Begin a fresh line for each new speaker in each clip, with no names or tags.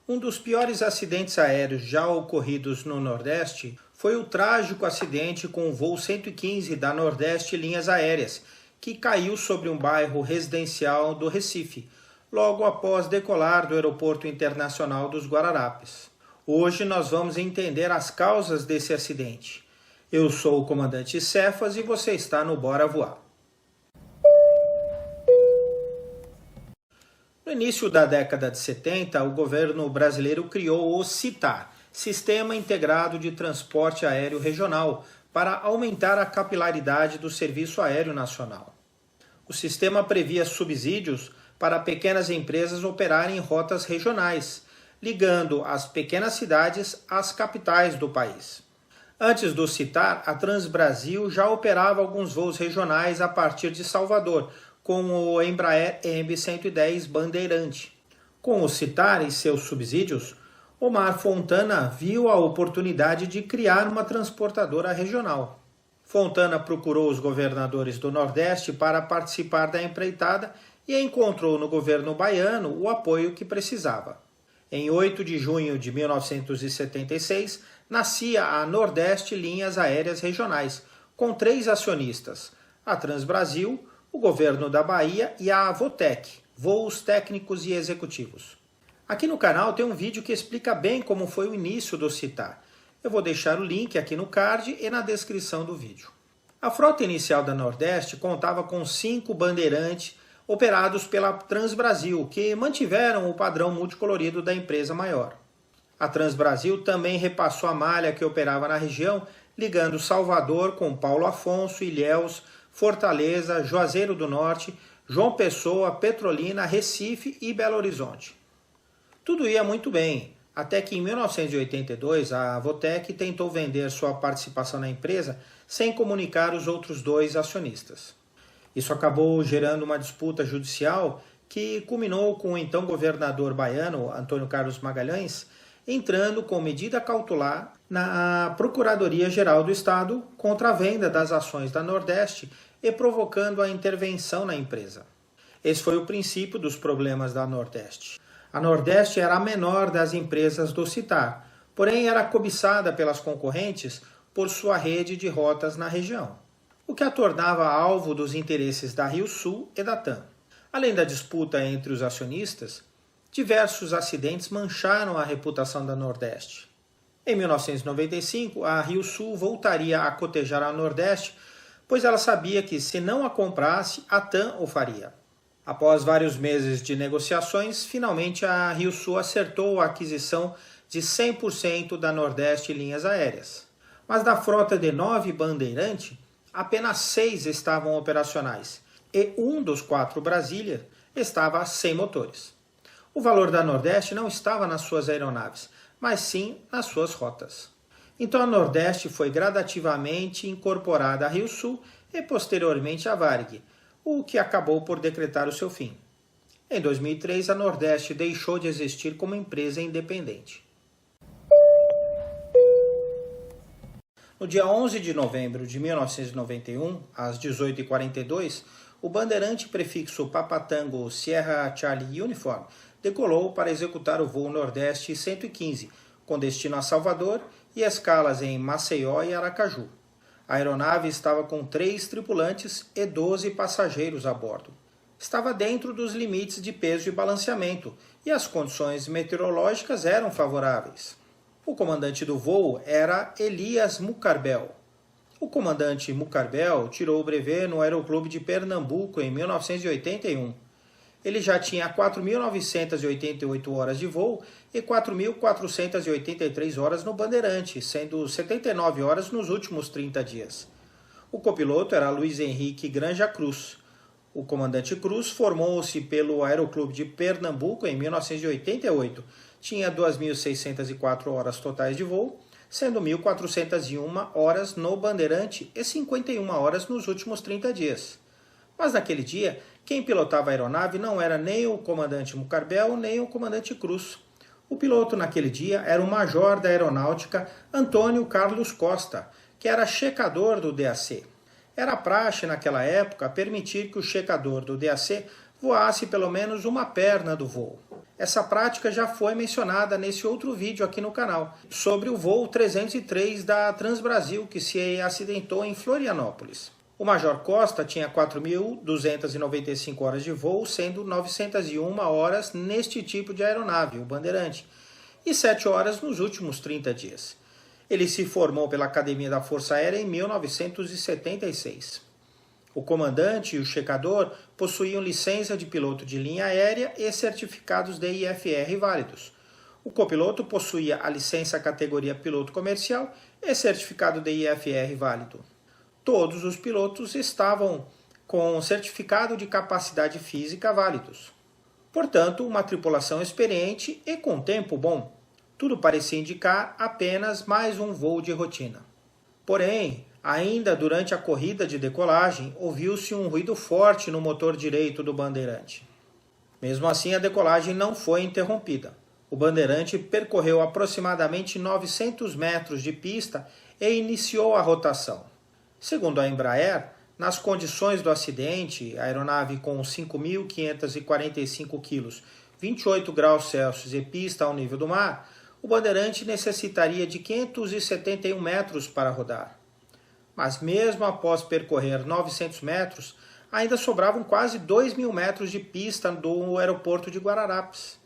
Um dos piores acidentes aéreos já ocorridos no Nordeste foi o trágico acidente com o voo 115 da Nordeste Linhas Aéreas, que caiu sobre um bairro residencial do Recife, logo após decolar do Aeroporto Internacional dos Guararapes. Hoje nós vamos entender as causas desse acidente. Eu sou o comandante Cefas e você está no Bora Voar. No início da década de 70, o governo brasileiro criou o SITAR, Sistema Integrado de Transporte Aéreo Regional, para aumentar a capilaridade do Serviço Aéreo Nacional. O sistema previa subsídios para pequenas empresas operarem em rotas regionais, ligando as pequenas cidades às capitais do país. Antes do SITAR, a Transbrasil já operava alguns voos regionais a partir de Salvador, com o Embraer EMB-110 Bandeirante. Com o SITAR e seus subsídios, Omar Fontana viu a oportunidade de criar uma transportadora regional. Fontana procurou os governadores do Nordeste para participar da empreitada e encontrou no governo baiano o apoio que precisava. Em 8 de junho de 1976, nascia a Nordeste Linhas Aéreas Regionais, com 3 acionistas, a Transbrasil, o governo da Bahia e a Avotec, Voos Técnicos e Executivos. Aqui no canal tem um vídeo que explica bem como foi o início do SITAR. Eu vou deixar o link aqui no card e na descrição do vídeo. A frota inicial da Nordeste contava com 5 bandeirantes operados pela Transbrasil, que mantiveram o padrão multicolorido da empresa maior. A Transbrasil também repassou a malha que operava na região, ligando Salvador com Paulo Afonso, Ilhéus, Fortaleza, Juazeiro do Norte, João Pessoa, Petrolina, Recife e Belo Horizonte. Tudo ia muito bem, até que em 1982 a Avotec tentou vender sua participação na empresa sem comunicar os outros 2 acionistas. Isso acabou gerando uma disputa judicial que culminou com o então governador baiano, Antônio Carlos Magalhães, entrando com medida cautelar na Procuradoria-Geral do Estado contra a venda das ações da Nordeste e provocando a intervenção na empresa. Esse foi o princípio dos problemas da Nordeste. A Nordeste era a menor das empresas do SITAR, porém era cobiçada pelas concorrentes por sua rede de rotas na região, o que a tornava alvo dos interesses da Rio Sul e da TAM. Além da disputa entre os acionistas, diversos acidentes mancharam a reputação da Nordeste. Em 1995, a Rio Sul voltaria a cotejar a Nordeste, pois ela sabia que, se não a comprasse, a TAM o faria. Após vários meses de negociações, finalmente a Rio Sul acertou a aquisição de 100% da Nordeste Linhas Aéreas. Mas da frota de 9 bandeirantes, apenas 6 estavam operacionais e um dos 4 Brasília estava sem motores. O valor da Nordeste não estava nas suas aeronaves, mas sim nas suas rotas. Então a Nordeste foi gradativamente incorporada à Rio Sul e posteriormente à Varig, o que acabou por decretar o seu fim. Em 2003, a Nordeste deixou de existir como empresa independente. No dia 11 de novembro de 1991, às 18h42, o bandeirante prefixo Papa Tango Sierra Charlie Uniform decolou para executar o voo Nordeste 115, com destino a Salvador e escalas em Maceió e Aracaju. A aeronave estava com 3 tripulantes e 12 passageiros a bordo. Estava dentro dos limites de peso e balanceamento, e as condições meteorológicas eram favoráveis. O comandante do voo era Elias Mucarbel. O comandante Mucarbel tirou o brevet no Aeroclube de Pernambuco em 1981. Ele já tinha 4.988 horas de voo e 4.483 horas no Bandeirante, sendo 79 horas nos últimos 30 dias. O copiloto era Luiz Henrique Granja Cruz. O comandante Cruz formou-se pelo Aeroclube de Pernambuco em 1988. Tinha 2.604 horas totais de voo, sendo 1.401 horas no Bandeirante e 51 horas nos últimos 30 dias. Mas naquele dia, quem pilotava a aeronave não era nem o comandante Mucarbel, nem o comandante Cruz. O piloto naquele dia era o major da aeronáutica Antônio Carlos Costa, que era checador do DAC. Era praxe naquela época permitir que o checador do DAC voasse pelo menos uma perna do voo. Essa prática já foi mencionada nesse outro vídeo aqui no canal, sobre o voo 303 da Transbrasil, que se acidentou em Florianópolis. O Major Costa tinha 4.295 horas de voo, sendo 901 horas neste tipo de aeronave, o Bandeirante, e 7 horas nos últimos 30 dias. Ele se formou pela Academia da Força Aérea em 1976. O comandante e o checador possuíam licença de piloto de linha aérea e certificados de IFR válidos. O copiloto possuía a licença categoria piloto comercial e certificado de IFR válido. Todos os pilotos estavam com certificado de capacidade física válidos. Portanto, uma tripulação experiente e com tempo bom. Tudo parecia indicar apenas mais um voo de rotina. Porém, ainda durante a corrida de decolagem, ouviu-se um ruído forte no motor direito do Bandeirante. Mesmo assim, a decolagem não foi interrompida. O Bandeirante percorreu aproximadamente 900 metros de pista e iniciou a rotação. Segundo a Embraer, nas condições do acidente, a aeronave com 5.545 quilos, 28 graus Celsius e pista ao nível do mar, o Bandeirante necessitaria de 571 metros para rodar. Mas mesmo após percorrer 900 metros, ainda sobravam quase 2.000 metros de pista do aeroporto de Guararapes.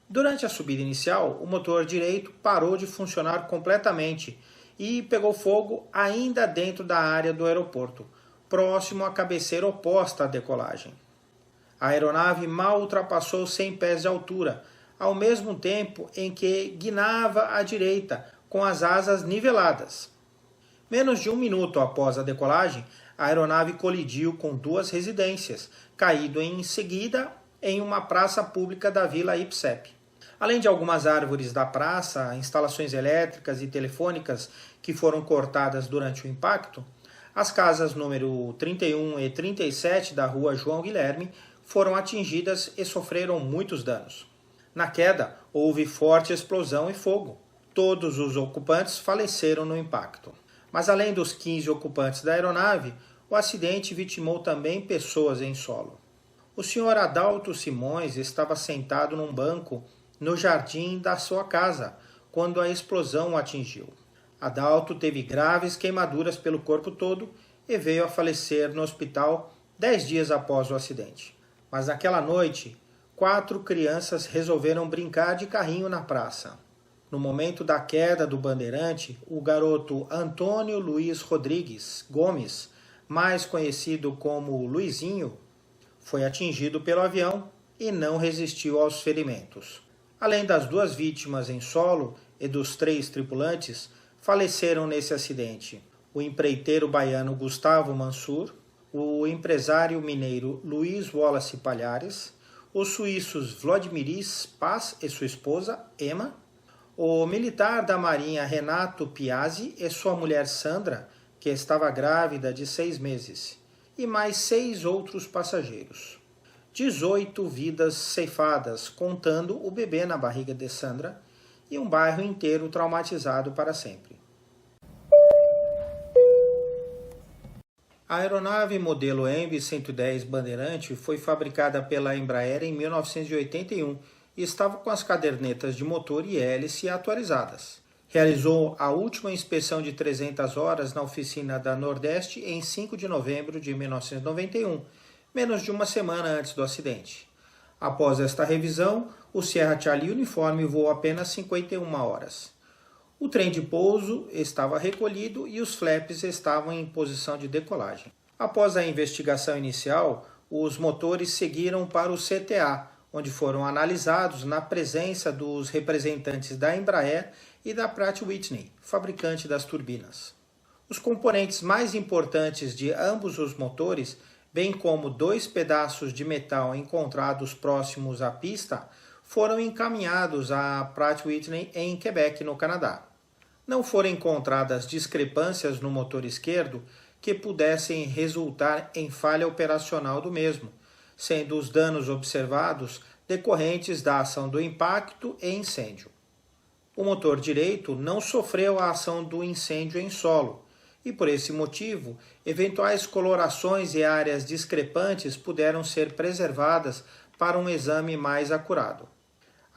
Durante a subida inicial, o motor direito parou de funcionar completamente e pegou fogo ainda dentro da área do aeroporto, próximo à cabeceira oposta à decolagem. A aeronave mal ultrapassou 100 pés de altura, ao mesmo tempo em que guinava à direita, com as asas niveladas. Menos de 1 minuto após a decolagem, a aeronave colidiu com 2 residências, caindo em seguida em uma praça pública da Vila Ipsep. Além de algumas árvores da praça, instalações elétricas e telefônicas que foram cortadas durante o impacto, as casas número 31 e 37 da rua João Guilherme foram atingidas e sofreram muitos danos. Na queda, houve forte explosão e fogo. Todos os ocupantes faleceram no impacto. Mas além dos 15 ocupantes da aeronave, o acidente vitimou também pessoas em solo. O senhor Adalto Simões estava sentado num banco no jardim da sua casa, quando a explosão o atingiu. Adalto teve graves queimaduras pelo corpo todo e veio a falecer no hospital 10 dias após o acidente. Mas naquela noite, 4 crianças resolveram brincar de carrinho na praça. No momento da queda do Bandeirante, o garoto Antônio Luiz Rodrigues Gomes, mais conhecido como Luizinho, foi atingido pelo avião e não resistiu aos ferimentos. Além das 2 vítimas em solo e dos 3 tripulantes, faleceram nesse acidente o empreiteiro baiano Gustavo Mansur, o empresário mineiro Luiz Wallace Palhares, os suíços Vladimiris Paz e sua esposa, Emma, o militar da Marinha Renato Piazzi e sua mulher Sandra, que estava grávida de 6 meses, e mais 6 outros passageiros. 18 vidas ceifadas, contando o bebê na barriga de Sandra, e um bairro inteiro traumatizado para sempre. A aeronave modelo MB-110 Bandeirante foi fabricada pela Embraer em 1981 e estava com as cadernetas de motor e hélice atualizadas. Realizou a última inspeção de 300 horas na oficina da Nordeste em 5 de novembro de 1991, menos de uma semana antes do acidente. Após esta revisão, o Sierra Charlie uniforme voou apenas 51 horas. O trem de pouso estava recolhido e os flaps estavam em posição de decolagem. Após a investigação inicial, os motores seguiram para o CTA, onde foram analisados na presença dos representantes da Embraer e da Pratt & Whitney, fabricante das turbinas. Os componentes mais importantes de ambos os motores, bem como 2 pedaços de metal encontrados próximos à pista, foram encaminhados à Pratt & Whitney em Quebec, no Canadá. Não foram encontradas discrepâncias no motor esquerdo que pudessem resultar em falha operacional do mesmo, sendo os danos observados decorrentes da ação do impacto e incêndio. O motor direito não sofreu a ação do incêndio em solo, e por esse motivo, eventuais colorações e áreas discrepantes puderam ser preservadas para um exame mais acurado.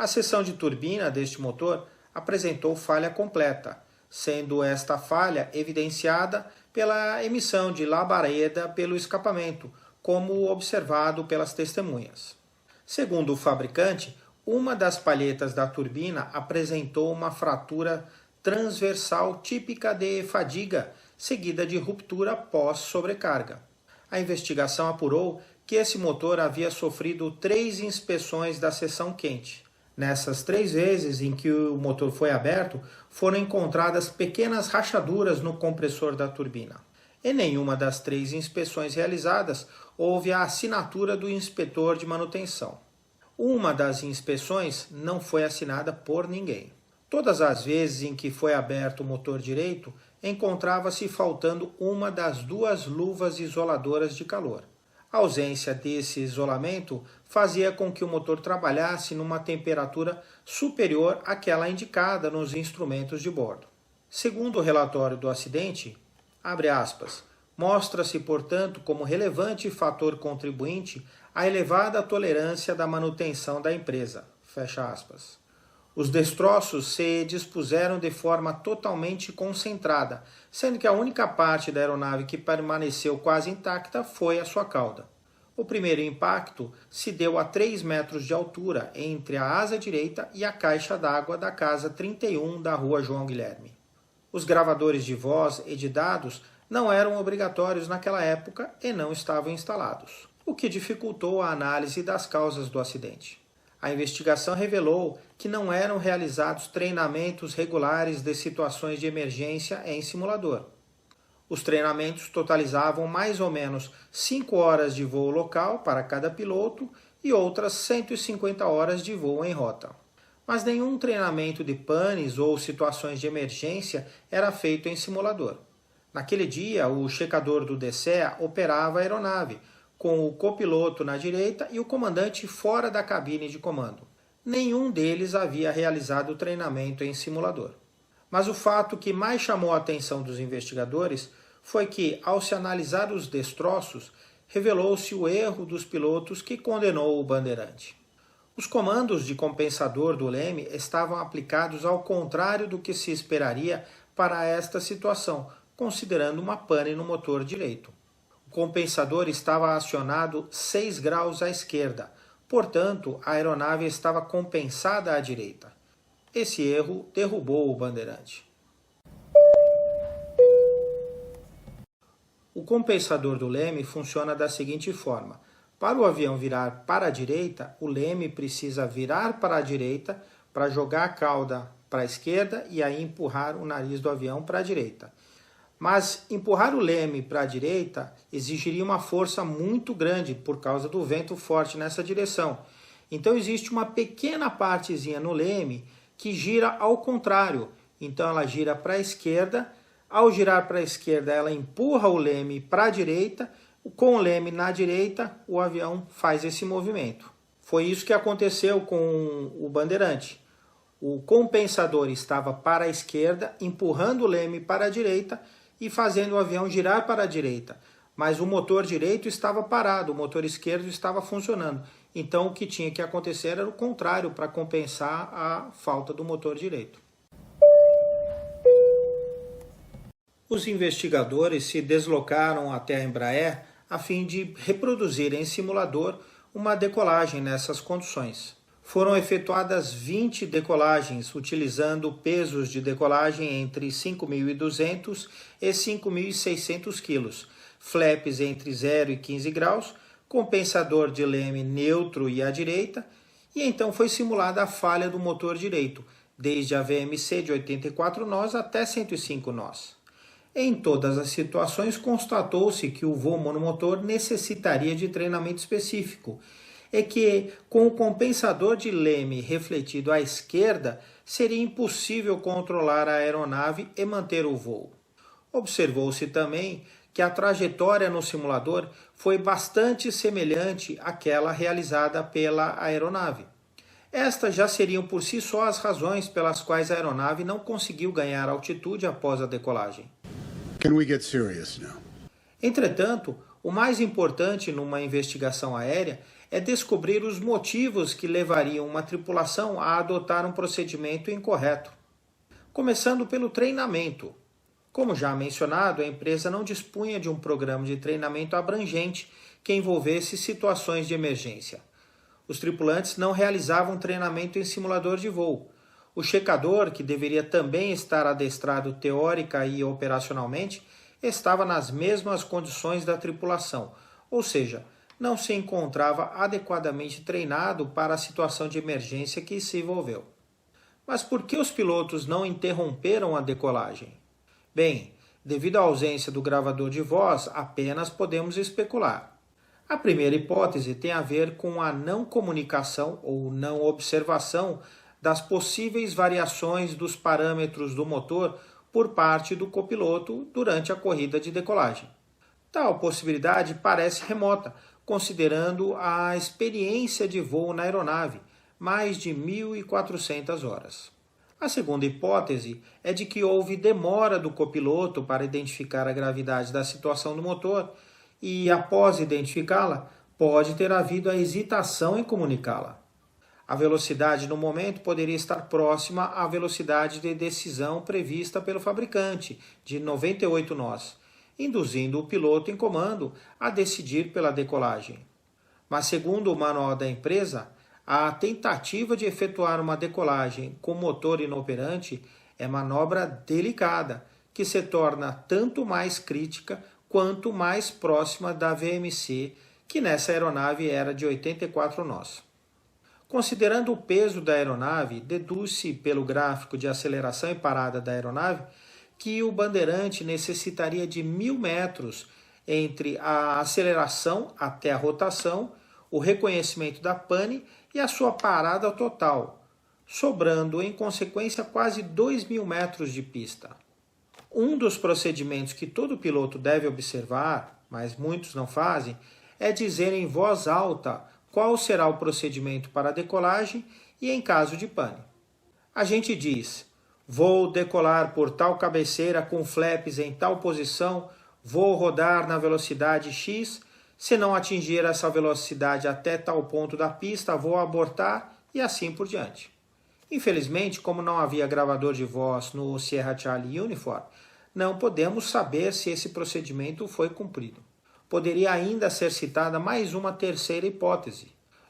A seção de turbina deste motor apresentou falha completa, sendo esta falha evidenciada pela emissão de labareda pelo escapamento, como observado pelas testemunhas. Segundo o fabricante, uma das palhetas da turbina apresentou uma fratura transversal típica de fadiga, seguida de ruptura pós-sobrecarga. A investigação apurou que esse motor havia sofrido 3 inspeções da seção quente. Nessas 3 vezes em que o motor foi aberto, foram encontradas pequenas rachaduras no compressor da turbina. Em nenhuma das 3 inspeções realizadas, houve a assinatura do inspetor de manutenção. Uma das inspeções não foi assinada por ninguém. Todas as vezes em que foi aberto o motor direito, encontrava-se faltando uma das 2 luvas isoladoras de calor. A ausência desse isolamento fazia com que o motor trabalhasse numa temperatura superior àquela indicada nos instrumentos de bordo. Segundo o relatório do acidente, abre aspas, mostra-se, portanto, como relevante fator contribuinte a elevada tolerância da manutenção da empresa, fecha aspas. Os destroços se dispuseram de forma totalmente concentrada, sendo que a única parte da aeronave que permaneceu quase intacta foi a sua cauda. O primeiro impacto se deu a 3 metros de altura entre a asa direita e a caixa d'água da casa 31 da rua João Guilherme. Os gravadores de voz e de dados não eram obrigatórios naquela época e não estavam instalados, o que dificultou a análise das causas do acidente. A investigação revelou que não eram realizados treinamentos regulares de situações de emergência em simulador. Os treinamentos totalizavam mais ou menos 5 horas de voo local para cada piloto e outras 150 horas de voo em rota. Mas nenhum treinamento de panes ou situações de emergência era feito em simulador. Naquele dia, o checador do DCEA operava a aeronave, com o copiloto na direita e o comandante fora da cabine de comando. Nenhum deles havia realizado o treinamento em simulador. Mas o fato que mais chamou a atenção dos investigadores foi que, ao se analisar os destroços, revelou-se o erro dos pilotos que condenou o bandeirante. Os comandos de compensador do leme estavam aplicados ao contrário do que se esperaria para esta situação, considerando uma pane no motor direito. O compensador estava acionado 6 graus à esquerda, portanto, a aeronave estava compensada à direita. Esse erro derrubou o bandeirante. O compensador do leme funciona da seguinte forma. Para o avião virar para a direita, o leme precisa virar para a direita para jogar a cauda para a esquerda e aí empurrar o nariz do avião para a direita. Mas empurrar o leme para a direita exigiria uma força muito grande por causa do vento forte nessa direção. Então existe uma pequena partezinha no leme que gira ao contrário. Então ela gira para a esquerda. Ao girar para a esquerda, ela empurra o leme para a direita. Com o leme na direita, o avião faz esse movimento. Foi isso que aconteceu com o bandeirante. O compensador estava para a esquerda, empurrando o leme para a direita e fazendo o avião girar para a direita. Mas o motor direito estava parado, o motor esquerdo estava funcionando. Então o que tinha que acontecer era o contrário para compensar a falta do motor direito. Os investigadores se deslocaram até a Embraer a fim de reproduzir em simulador uma decolagem nessas condições. Foram efetuadas 20 decolagens, utilizando pesos de decolagem entre 5.200 e 5.600 kg, flaps entre 0 e 15 graus, compensador de leme neutro e à direita, e então foi simulada a falha do motor direito, desde a VMC de 84 nós até 105 nós. Em todas as situações, constatou-se que o voo monomotor necessitaria de treinamento específico, e que, com o compensador de leme refletido à esquerda, seria impossível controlar a aeronave e manter o voo. Observou-se também que a trajetória no simulador foi bastante semelhante àquela realizada pela aeronave. Estas já seriam por si só as razões pelas quais a aeronave não conseguiu ganhar altitude após a decolagem.
Can we get serious now?
Entretanto, o mais importante numa investigação aérea é descobrir os motivos que levariam uma tripulação a adotar um procedimento incorreto. Começando pelo treinamento. Como já mencionado, a empresa não dispunha de um programa de treinamento abrangente que envolvesse situações de emergência. Os tripulantes não realizavam treinamento em simulador de voo. O checador, que deveria também estar adestrado teórica e operacionalmente, estava nas mesmas condições da tripulação, ou seja, não se encontrava adequadamente treinado para a situação de emergência que se envolveu. Mas por que os pilotos não interromperam a decolagem? Bem, devido à ausência do gravador de voz, apenas podemos especular. A primeira hipótese tem a ver com a não comunicação ou não observação das possíveis variações dos parâmetros do motor por parte do copiloto durante a corrida de decolagem. Tal possibilidade parece remota, considerando a experiência de voo na aeronave, mais de 1.400 horas. A segunda hipótese é de que houve demora do copiloto para identificar a gravidade da situação do motor e, após identificá-la, pode ter havido a hesitação em comunicá-la. A velocidade no momento poderia estar próxima à velocidade de decisão prevista pelo fabricante, de 98 nós, induzindo o piloto em comando a decidir pela decolagem. Mas, segundo o manual da empresa, a tentativa de efetuar uma decolagem com motor inoperante é manobra delicada, que se torna tanto mais crítica quanto mais próxima da VMC, que nessa aeronave era de 84 nós. Considerando o peso da aeronave, deduz-se pelo gráfico de aceleração e parada da aeronave que o bandeirante necessitaria de 1.000 metros entre a aceleração até a rotação, o reconhecimento da pane e a sua parada total, sobrando em consequência quase 2.000 metros de pista. Um dos procedimentos que todo piloto deve observar, mas muitos não fazem, é dizer em voz alta qual será o procedimento para a decolagem e em caso de pane. A gente diz: vou decolar por tal cabeceira com flaps em tal posição, vou rodar na velocidade X, se não atingir essa velocidade até tal ponto da pista, vou abortar e assim por diante. Infelizmente, como não havia gravador de voz no Sierra Charlie Uniform, não podemos saber se esse procedimento foi cumprido. Poderia ainda ser citada mais uma terceira hipótese.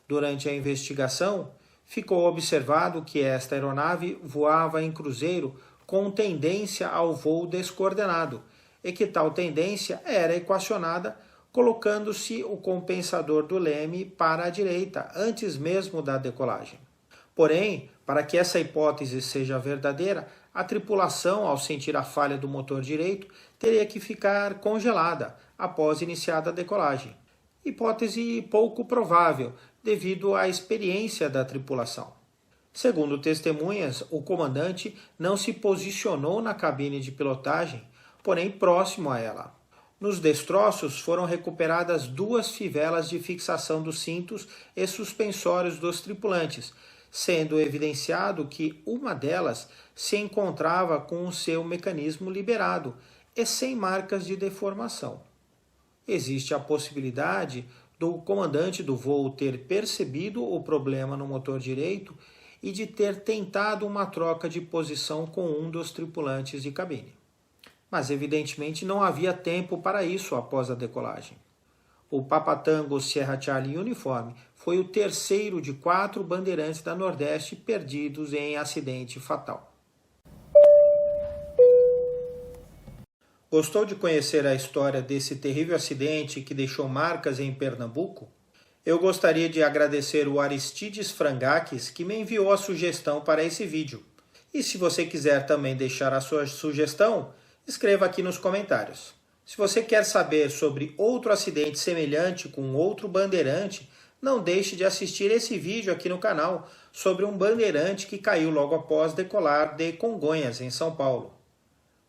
Durante a investigação, ficou observado que esta aeronave voava em cruzeiro com tendência ao voo descoordenado e que tal tendência era equacionada colocando-se o compensador do leme para a direita, antes mesmo da decolagem. Porém, para que essa hipótese seja verdadeira, a tripulação, ao sentir a falha do motor direito, teria que ficar congelada após iniciada a decolagem. Hipótese pouco provável, devido à experiência da tripulação. Segundo testemunhas, o comandante não se posicionou na cabine de pilotagem, porém próximo a ela. Nos destroços foram recuperadas 2 fivelas de fixação dos cintos e suspensórios dos tripulantes, sendo evidenciado que uma delas se encontrava com o seu mecanismo liberado e sem marcas de deformação. Existe a possibilidade do comandante do voo ter percebido o problema no motor direito e de ter tentado uma troca de posição com um dos tripulantes de cabine. Mas evidentemente não havia tempo para isso após a decolagem. O Papa Tango Sierra Charlie Uniform foi o terceiro de 4 bandeirantes da Nordeste perdidos em acidente fatal. Gostou de conhecer a história desse terrível acidente que deixou marcas em Pernambuco? Eu gostaria de agradecer o Aristides Frangakis, que me enviou a sugestão para esse vídeo. E se você quiser também deixar a sua sugestão, escreva aqui nos comentários. Se você quer saber sobre outro acidente semelhante com outro bandeirante, não deixe de assistir esse vídeo aqui no canal sobre um bandeirante que caiu logo após decolar de Congonhas, em São Paulo.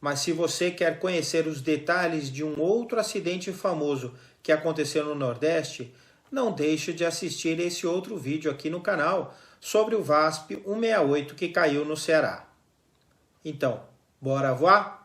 Mas se você quer conhecer os detalhes de um outro acidente famoso que aconteceu no Nordeste, não deixe de assistir esse outro vídeo aqui no canal sobre o VASP 168 que caiu no Ceará. Então, bora voar?